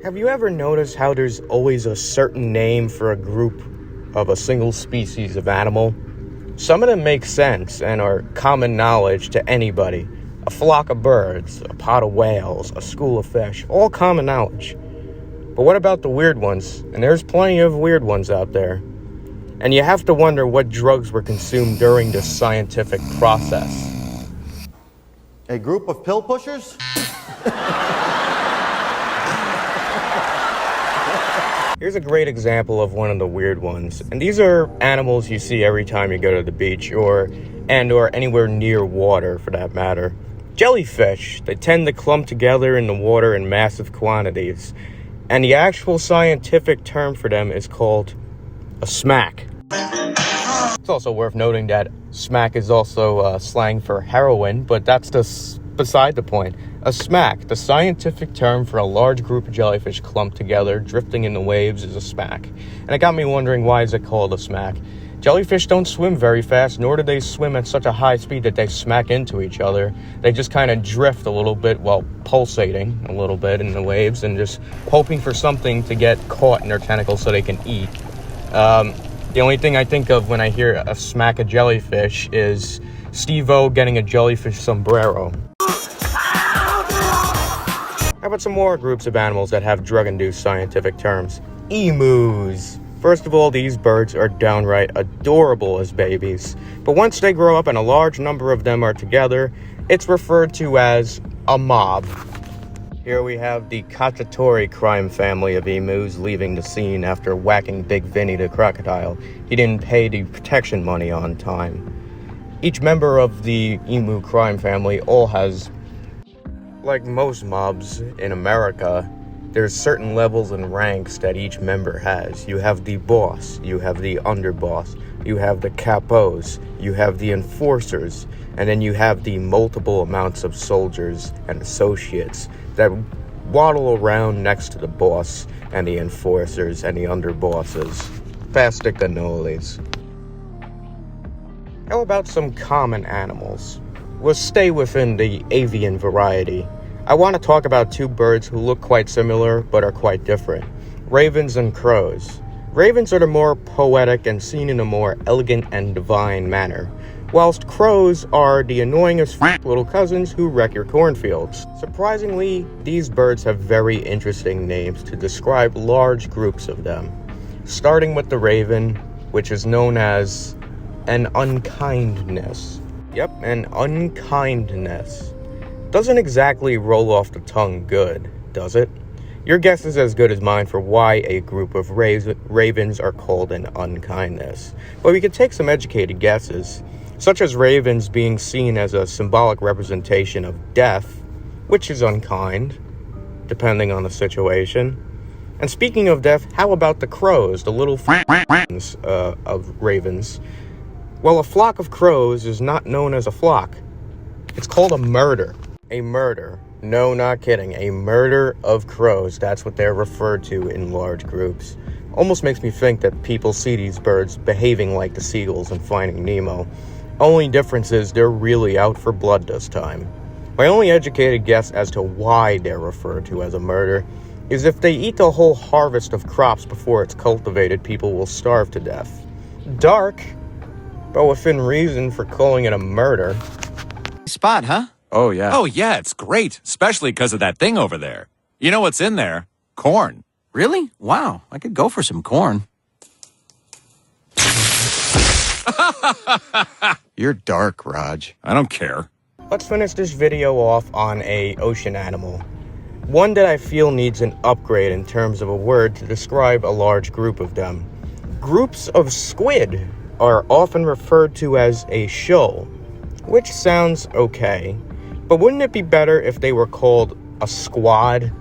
Have you ever noticed how there's always a certain name for a group of a single species of animal? Some of them make sense and are common knowledge to anybody. A flock of birds, a pod of whales, a school of fish, all common knowledge. But what about the weird ones? And there's plenty of weird ones out there. And you have to wonder what drugs were consumed during this scientific process. A group of pill pushers? Here's a great example of one of the weird ones. And these are animals you see every time you go to the beach or anywhere near water for that matter. Jellyfish. They tend to clump together in the water in massive quantities. And the actual scientific term for them is called a smack. It's also worth noting that smack is also slang for heroin, but that's just beside the point. A smack, the scientific term for a large group of jellyfish clumped together, drifting in the waves, is a smack. And it got me wondering, why is it called a smack? Jellyfish don't swim very fast, nor do they swim at such a high speed that they smack into each other. They just kind of drift a little bit while pulsating a little bit in the waves and just hoping for something to get caught in their tentacles so they can eat. The only thing I think of when I hear a smack of jellyfish is Steve-O getting a jellyfish sombrero. How about some more groups of animals that have drug-induced scientific terms? Emus. First of all, these birds are downright adorable as babies. But once they grow up and a large number of them are together, it's referred to as a mob. Here we have the Cacciatore crime family of emus leaving the scene after whacking Big Vinny the crocodile. He didn't pay the protection money on time. Each member of the emu crime family all has, like most mobs in America, there's certain levels and ranks that each member has. You have the boss, you have the underboss, you have the capos, you have the enforcers, and then you have the multiple amounts of soldiers and associates that waddle around next to the boss and the enforcers and the underbosses. Pasta cannolis. How about some common animals? We'll stay within the avian variety. I want to talk about two birds who look quite similar but are quite different. Ravens and crows. Ravens are the more poetic and seen in a more elegant and divine manner, whilst crows are the annoyingest little cousins who wreck your cornfields. Surprisingly, these birds have very interesting names to describe large groups of them. Starting with the raven, which is known as an unkindness. Yep, an unkindness. Doesn't exactly roll off the tongue good, does it? Your guess is as good as mine for why a group of ravens are called an unkindness. But we could take some educated guesses, such as ravens being seen as a symbolic representation of death, which is unkind, depending on the situation. And speaking of death, how about the crows, the little of ravens? Well, a flock of crows is not known as a flock. It's called a murder. A murder. No, not kidding. A murder of crows. That's what they're referred to in large groups. Almost makes me think that people see these birds behaving like the seagulls in Finding Nemo. Only difference is they're really out for blood this time. My only educated guess as to why they're referred to as a murder is if they eat the whole harvest of crops before it's cultivated, people will starve to death. Dark, but within reason for calling it a murder. Spot, huh? Oh, yeah. Oh, yeah, it's great, especially because of that thing over there. You know what's in there? Corn. Really? Wow, I could go for some corn. You're dark, Raj. I don't care. Let's finish this video off on a ocean animal. One that I feel needs an upgrade in terms of a word to describe a large group of them. Groups of squid are often referred to as a shoal, which sounds okay, but wouldn't it be better if they were called a squad?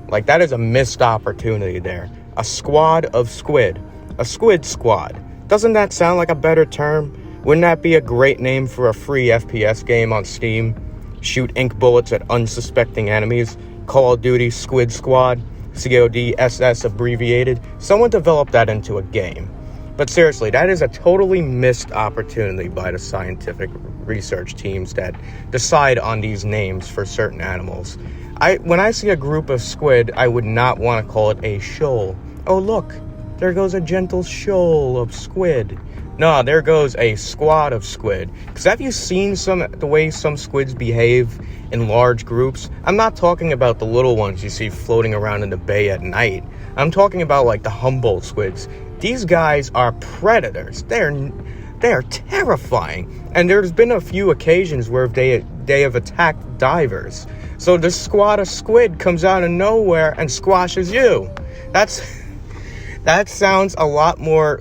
Like, that is a missed opportunity there. A squad of squid. A squid squad. Doesn't that sound like a better term? Wouldn't that be a great name for a free FPS game on Steam? Shoot ink bullets at unsuspecting enemies. Call of Duty Squid Squad. CODSS abbreviated. Someone developed that into a game. But seriously, that is a totally missed opportunity by the scientific research teams that decide on these names for certain animals. When I see a group of squid, I would not want to call it a shoal. Oh, look, there goes a gentle shoal of squid. No, there goes a squad of squid. Because have you seen the way some squids behave in large groups? I'm not talking about the little ones you see floating around in the bay at night. I'm talking about like the Humboldt squids. These guys are predators. They are terrifying. And there's been a few occasions where they have attacked divers. So the squad of squid comes out of nowhere and squashes you. That sounds a lot more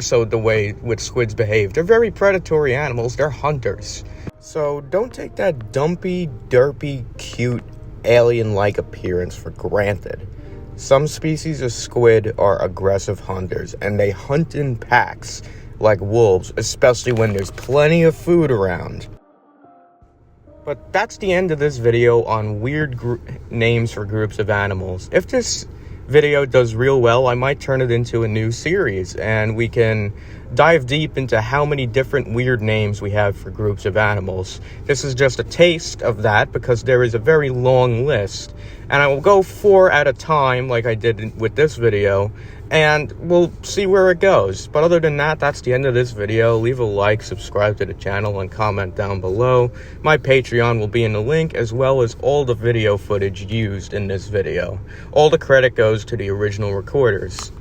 so the way which squids behave. They're very predatory animals. They're hunters. So don't take that dumpy, derpy, cute, alien-like appearance for granted. Some species of squid are aggressive hunters, and they hunt in packs like wolves, especially when there's plenty of food around. But that's the end of this video on weird names for groups of animals. If this video does real well, I might turn it into a new series, and we can dive deep into how many different weird names we have for groups of animals. This is just a taste of that because there is a very long list, and I will go 4 at a time like I did with this video, and we'll see where it goes. But other than that, that's the end of this video. Leave a like, subscribe to the channel, and comment down below. My Patreon will be in the link, as well as all the video footage used in this video. All the credit goes to the original recorders.